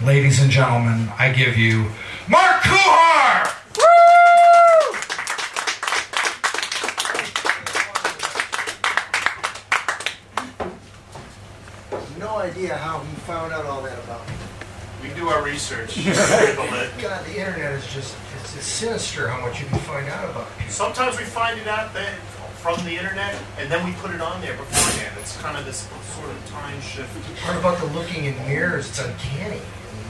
Ladies and gentlemen, I give you Mark Kuhar! No idea how he found out all that about me. We do our research. God, the internet is just, it's sinister how much you can find out about people. Sometimes we find it out from the internet, and then we put it on there beforehand. It's kind of this sort of time shift. Part about the looking in mirrors, it's uncanny.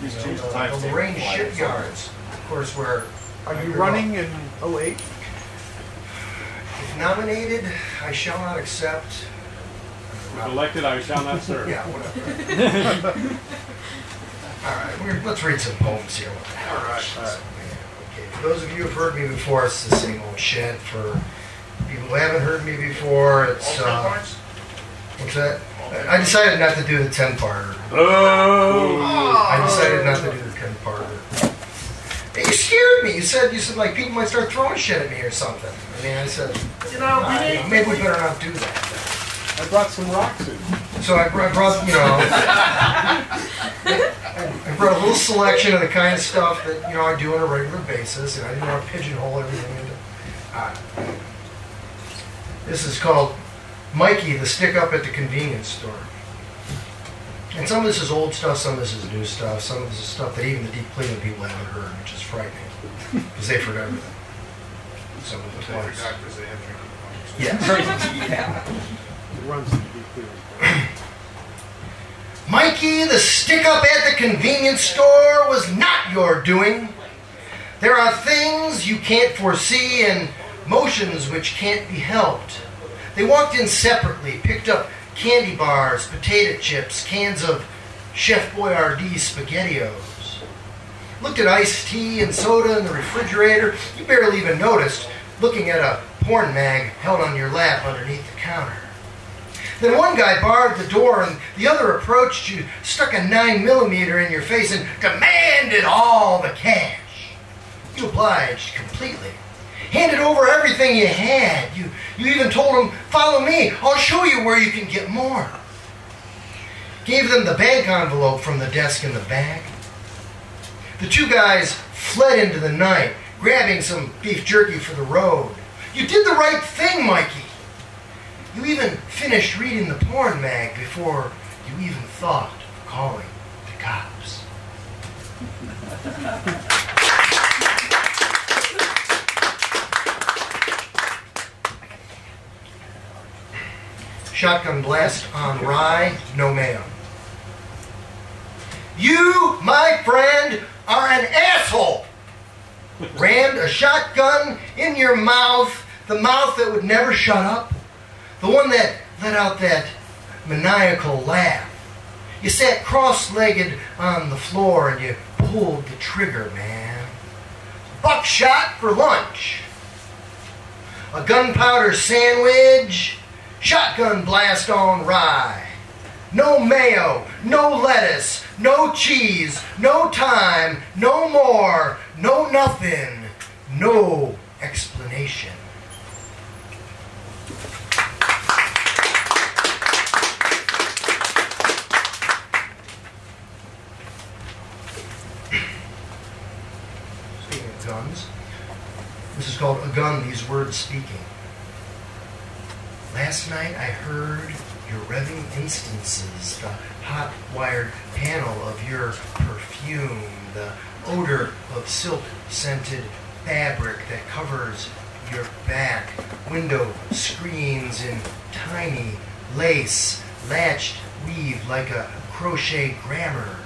You know, the Lorraine shipyards, of course, where... Are you running in 08? If nominated, I shall not accept. If elected, I shall not serve. Yeah, whatever. All right, let's read some poems here. All right. Okay. For those of you who have heard me before, it's the same old shit. For people who haven't heard me before, it's... what's that? I decided not to do the 10-parter. Oh! I decided not to do the 10-parter. You scared me. You said like people might start throwing shit at me or something. I mean, I said, maybe we better not do that. I brought some rocks in. So I brought, I brought a little selection of the kind of stuff that, I do on a regular basis, and I didn't want to pigeonhole everything into. This is called Mikey the Stick-Up at the Convenience Store. And some of this is old stuff, some of this is new stuff, some of this is stuff that even the deep cleaning people haven't heard, which is frightening, because they forgot everything. Some of it twice. Yes. Yeah. It runs in the deep cleaning. Mikey the Stick-Up at the Convenience Store was not your doing. There are things you can't foresee and motions which can't be helped. They walked in separately, picked up candy bars, potato chips, cans of Chef Boyardee SpaghettiOs. Looked at iced tea and soda in the refrigerator. You barely even noticed, looking at a porn mag held on your lap underneath the counter. Then one guy barred the door and the other approached you, stuck a 9mm in your face and demanded all the cash. You obliged completely. Handed over everything you had. You even told him, follow me, I'll show you where you can get more. Gave them the bank envelope from the desk in the back. The two guys fled into the night, grabbing some beef jerky for the road. You did the right thing, Mikey. You even finished reading the porn mag before you even thought of calling the cops. Shotgun blast on rye, no mayo. You, my friend, are an asshole. Rammed a shotgun in your mouth, the mouth that would never shut up, the one that let out that maniacal laugh. You sat cross-legged on the floor and you pulled the trigger, man. Buckshot for lunch. A gunpowder sandwich. Shotgun blast on rye. No mayo, no lettuce, no cheese, no time, no more, no nothing, no explanation. Speaking of guns, this is called A Gun, These Words Speaking. Last night I heard your revving instances, the hot-wired panel of your perfume, the odor of silk-scented fabric that covers your back, window screens in tiny lace, latched weave like a crochet grammar.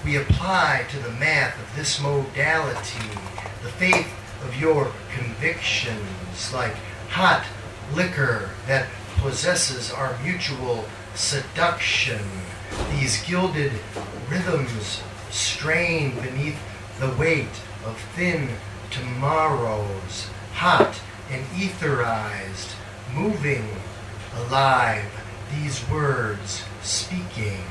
We apply to the math of this modality the faith of your convictions like hot liquor that possesses our mutual seduction. These gilded rhythms strain beneath the weight of thin tomorrows, hot and etherized, moving, alive, these words speaking.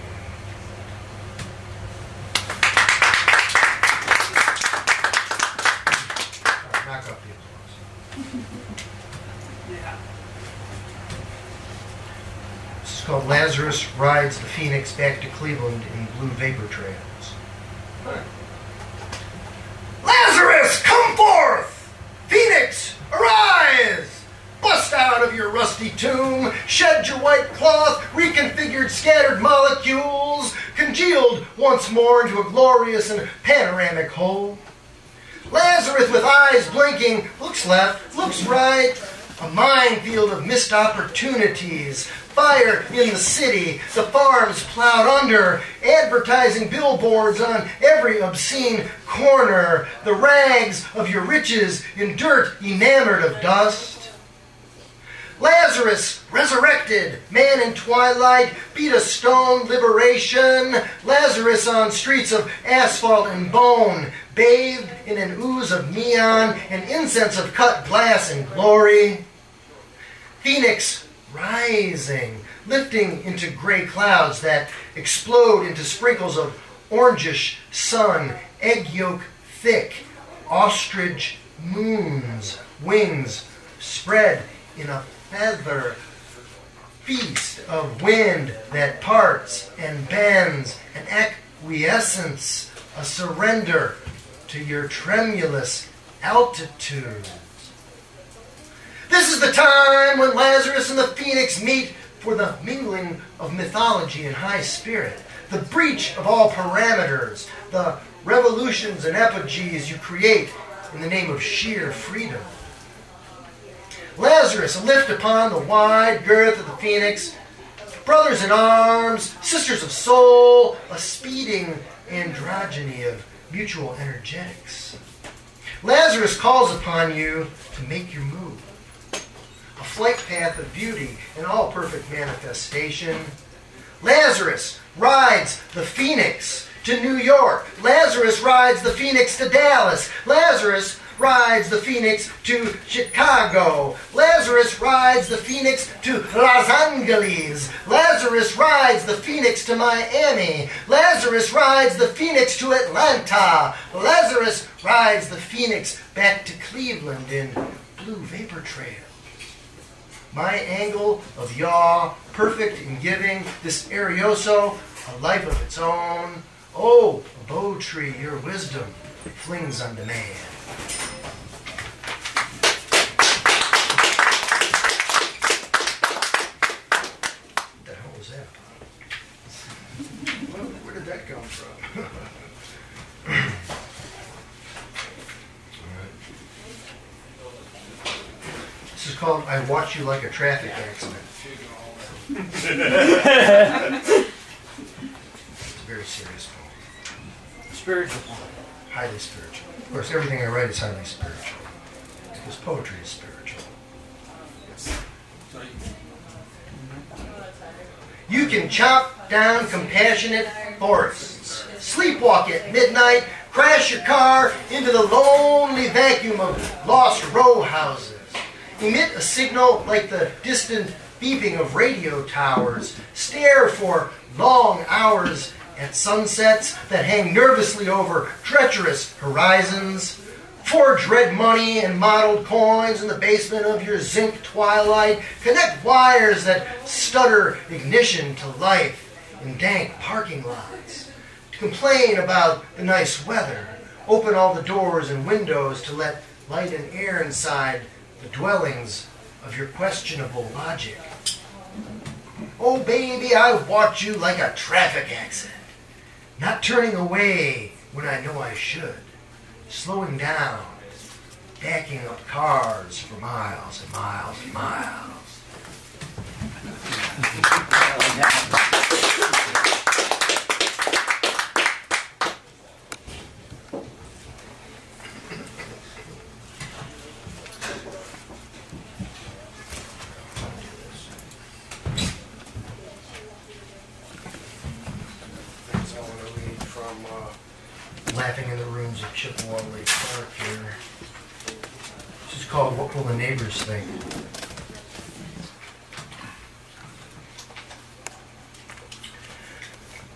Knock off the applause. Yeah. This is called Lazarus rides the Phoenix back to Cleveland in blue vapor trails. Lazarus, come forth! Phoenix, arise! Bust out of your rusty tomb, shed your white cloth, reconfigured scattered molecules, congealed once more into a glorious and panoramic whole. Lazarus, with eyes blinking, looks left, looks right, a minefield of missed opportunities, fire in the city, the farms plowed under, advertising billboards on every obscene corner, the rags of your riches in dirt enamored of dust. Lazarus, resurrected, man in twilight, beat a stone liberation. Lazarus on streets of asphalt and bone, bathed in an ooze of neon and incense of cut glass and glory. Phoenix, rising, lifting into gray clouds that explode into sprinkles of orangish sun, egg yolk thick, ostrich moons, wings spread in a feather feast of wind that parts and bends, an acquiescence, a surrender to your tremulous altitude. This is the time when Lazarus and the Phoenix meet for the mingling of mythology and high spirit, the breach of all parameters, the revolutions and epogees you create in the name of sheer freedom. Lazarus, a lift upon the wide girth of the Phoenix, brothers in arms, sisters of soul, a speeding androgyny of mutual energetics. Lazarus calls upon you to make your move. A flight path of beauty in all perfect manifestation. Lazarus rides the Phoenix to New York. Lazarus rides the Phoenix to Dallas. Lazarus rides the Phoenix to Chicago. Lazarus rides the Phoenix to Los Angeles. Lazarus rides the Phoenix to Miami. Lazarus rides the Phoenix to Atlanta. Lazarus rides the Phoenix back to Cleveland in blue vapor trails. My angle of yaw, perfect in giving, this arioso, a life of its own. Oh, a bow tree, your wisdom flings on demand. What the hell was that? Where did that come from? This is called I Watch You Like a Traffic Accident. It's a very serious poem. Spiritual poem. Highly spiritual. Of course, everything I write is highly spiritual. Because poetry is spiritual. You can chop down compassionate forests, sleepwalk at midnight, crash your car into the lonely vacuum of lost row houses, emit a signal like the distant beeping of radio towers, stare for long hours at sunsets that hang nervously over treacherous horizons, forge red money and mottled coins in the basement of your zinc twilight, connect wires that stutter ignition to life in dank parking lots, to complain about the nice weather, open all the doors and windows to let light and air inside the dwellings of your questionable logic. Oh baby, I watch you like a traffic accident, not turning away when I know I should, slowing down, backing up cars for miles and miles and miles. Laughing in the Rooms of Chippewa Lake Park here. This is called What Will the Neighbors Think?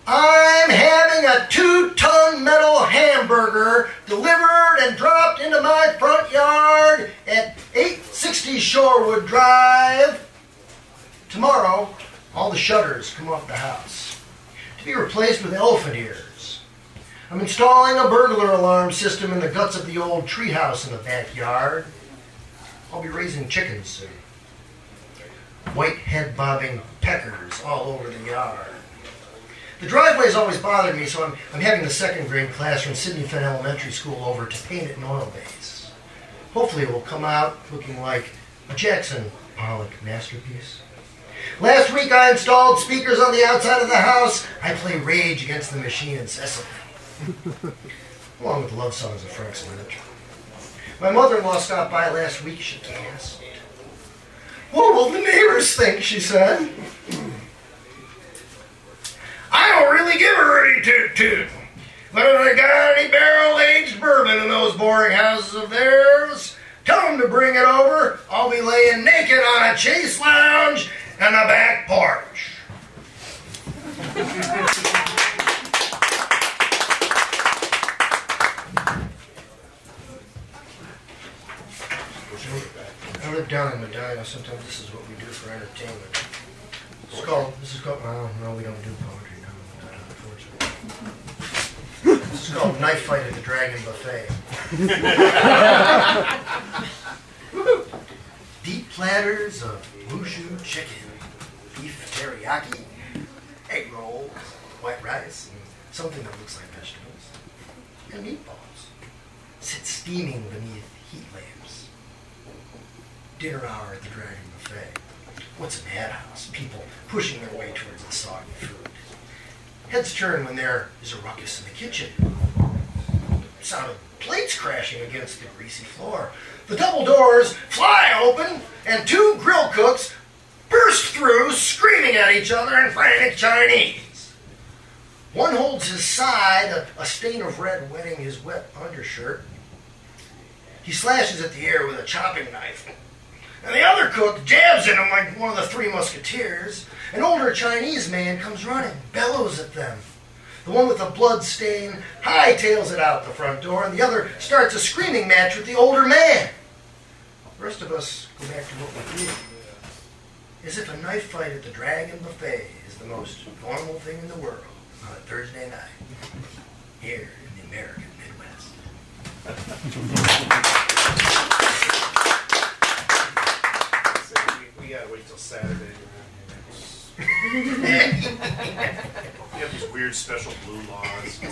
I'm having a 2-ton metal hamburger delivered and dropped into my front yard at 860 Shorewood Drive tomorrow All the shutters come off the house to be replaced with elephant ears. I'm installing a burglar alarm system in the guts of the old treehouse in the backyard. I'll be raising chickens soon. White head-bobbing peckers all over the yard. The driveway's always bothered me, so I'm having the second grade class from Sidney Fenn Elementary School over to paint it in oil base. Hopefully it will come out looking like a Jackson Pollock masterpiece. Last week I installed speakers on the outside of the house. I play Rage Against the Machine incessantly, along with love songs of Frank Sinatra. My mother-in-law stopped by last week. She gasped. "What will the neighbors think?" she said. "I don't really give a rooty toot-toot. But if they got any barrel-aged bourbon in those boring houses of theirs, tell them to bring it over. I'll be laying naked on a chase lounge and the back porch." I live down in Medina. Sometimes this is what we do for entertainment. This is called, well, no, we don't do poetry now, unfortunately. This is called Knife Fight at the Dragon Buffet. Deep platters of wushu chicken, beef teriyaki, egg rolls, white rice, and something that looks like vegetables, and meatballs sit steaming beneath heat lamps. Dinner hour at the Dragon Buffet. What's a madhouse? People pushing their way towards the soggy food. Heads turn when there is a ruckus in the kitchen. The sound of plates crashing against the greasy floor. The double doors fly open, and two grill cooks burst through, screaming at each other in frantic Chinese. One holds his side, a stain of red wetting his wet undershirt. He slashes at the air with a chopping knife. And the other cook jabs at him like one of the Three Musketeers. An older Chinese man comes running, bellows at them. The one with the blood stain hightails it out the front door, and the other starts a screaming match with the older man. The rest of us go back to what we did. As if a knife fight at the Dragon Buffet is the most normal thing in the world on a Thursday night here in the American Midwest. We gotta wait till Saturday. You have these weird special blue laws. I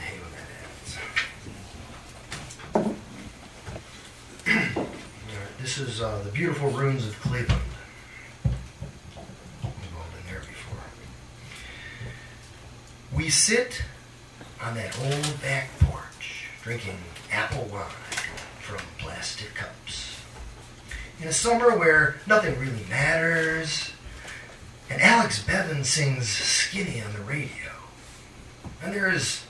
hate when that happens. This is the beautiful ruins of Cleveland. We've all been there before. We sit on that old back porch, drinking apple wine from plastic cups. In a summer where nothing really matters, and Alex Bevan sings Skinny on the radio. And there is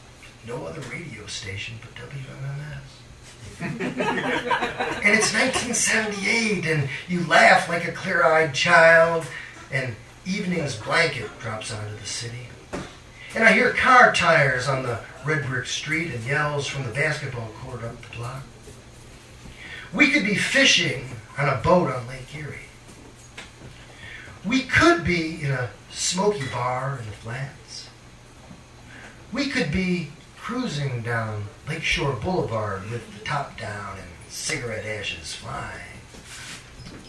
no other radio station but WMMS. And it's 1978, and you laugh like a clear-eyed child, and evening's blanket drops onto the city. And I hear car tires on the red brick street and yells from the basketball court up the block. We could be fishing on a boat on Lake Erie. We could be in a smoky bar in the flats. We could be cruising down Lakeshore Boulevard with the top down and cigarette ashes flying.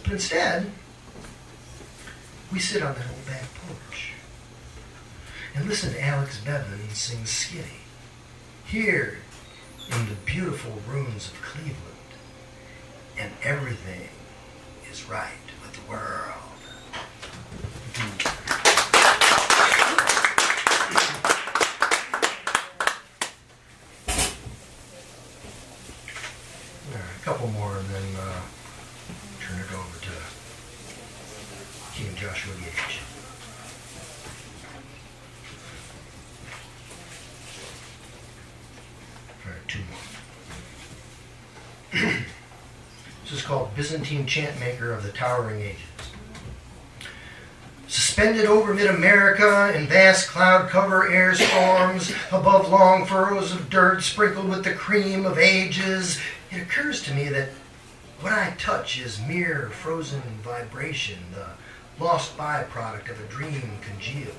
But instead, we sit on that old back porch and listen to Alex Bevan sing Skinny here in the beautiful ruins of Cleveland. And everything is right with the world. All right, a couple more and then turn it over to King Joshua Gage. All right, two more. This is called Byzantine Chant Maker of the Towering Ages. Suspended over mid-America in vast cloud cover air storms, above long furrows of dirt sprinkled with the cream of ages, it occurs to me that What I touch is mere frozen vibration, the lost byproduct of a dream congealed.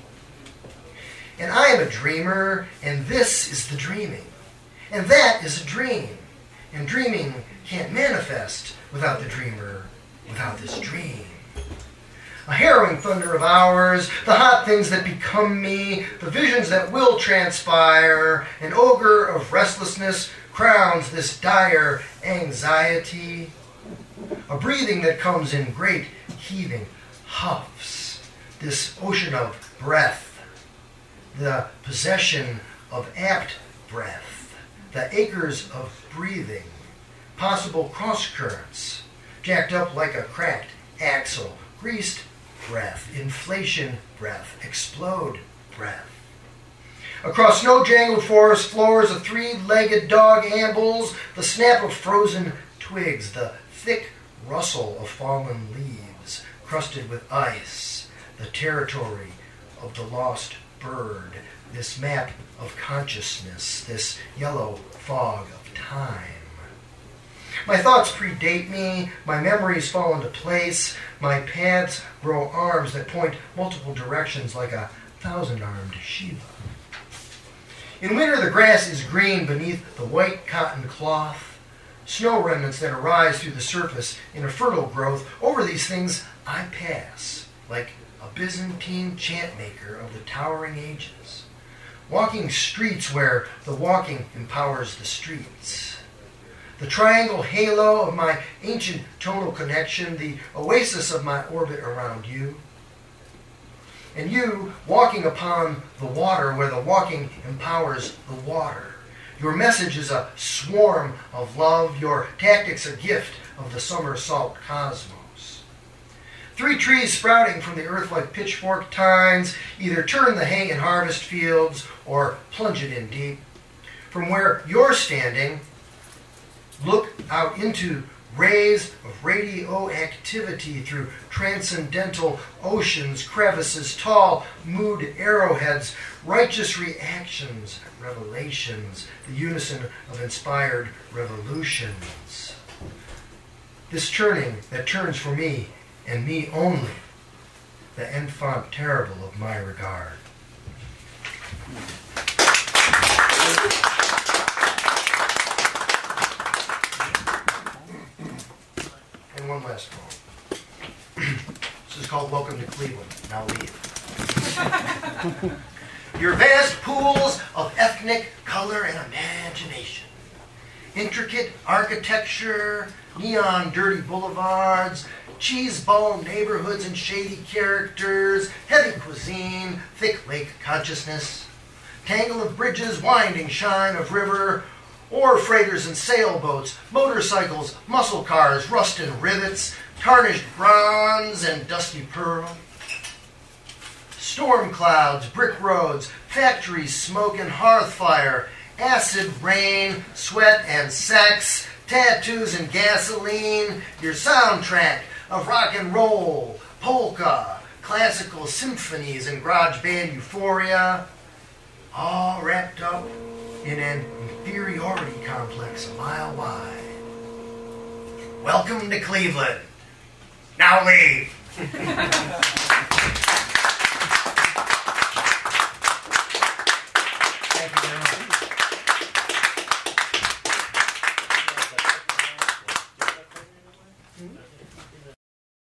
And I am a dreamer, and this is the dreaming. And that is a dream. And dreaming can't manifest without the dreamer, without this dream. A harrowing thunder of hours, the hot things that become me, the visions that will transpire, an ogre of restlessness crowns this dire anxiety. A breathing that comes in great heaving huffs, this ocean of breath, the possession of apt breath, the acres of breathing, possible cross currents, jacked up like a cracked axle, greased breath, inflation breath, explode breath. Across snow-jangled forest floors, a three-legged dog ambles, the snap of frozen twigs, the thick rustle of fallen leaves, crusted with ice, the territory of the lost bird, this map of consciousness, this yellow fog of time. My thoughts predate me, my memories fall into place, my paths grow arms that point multiple directions like a thousand-armed Shiva. In winter the grass is green beneath the white cotton cloth, snow remnants that arise through the surface in a fertile growth. Over these things I pass, like a Byzantine chant maker of the towering ages, walking streets where the walking empowers the streets. The triangle halo of my ancient tonal connection, the oasis of my orbit around you. And you walking upon the water where the walking empowers the water. Your message is a swarm of love, your tactics a gift of the summer salt cosmos. Three trees sprouting from the earth like pitchfork tines either turn the hay in harvest fields or plunge it in deep. From where you're standing, look out into rays of radioactivity through transcendental oceans, crevices, tall mood arrowheads, righteous reactions, revelations, the unison of inspired revolutions. This turning that turns for me and me only, the enfant terrible of my regard. And one last poem. This is called Welcome to Cleveland. Now leave. Your vast pools of ethnic color and imagination. Intricate architecture, neon dirty boulevards, cheese ball neighborhoods and shady characters, heavy cuisine, thick lake consciousness, tangle of bridges, winding shine of river, ore freighters and sailboats, motorcycles, muscle cars, rust and rivets, tarnished bronze and dusty pearl. Storm clouds, brick roads, factories, smoke and hearth fire, acid rain, sweat and sex, tattoos and gasoline, your soundtrack of rock and roll, polka, classical symphonies and garage band euphoria, all wrapped up in an inferiority complex a mile wide. Welcome to Cleveland. Now leave.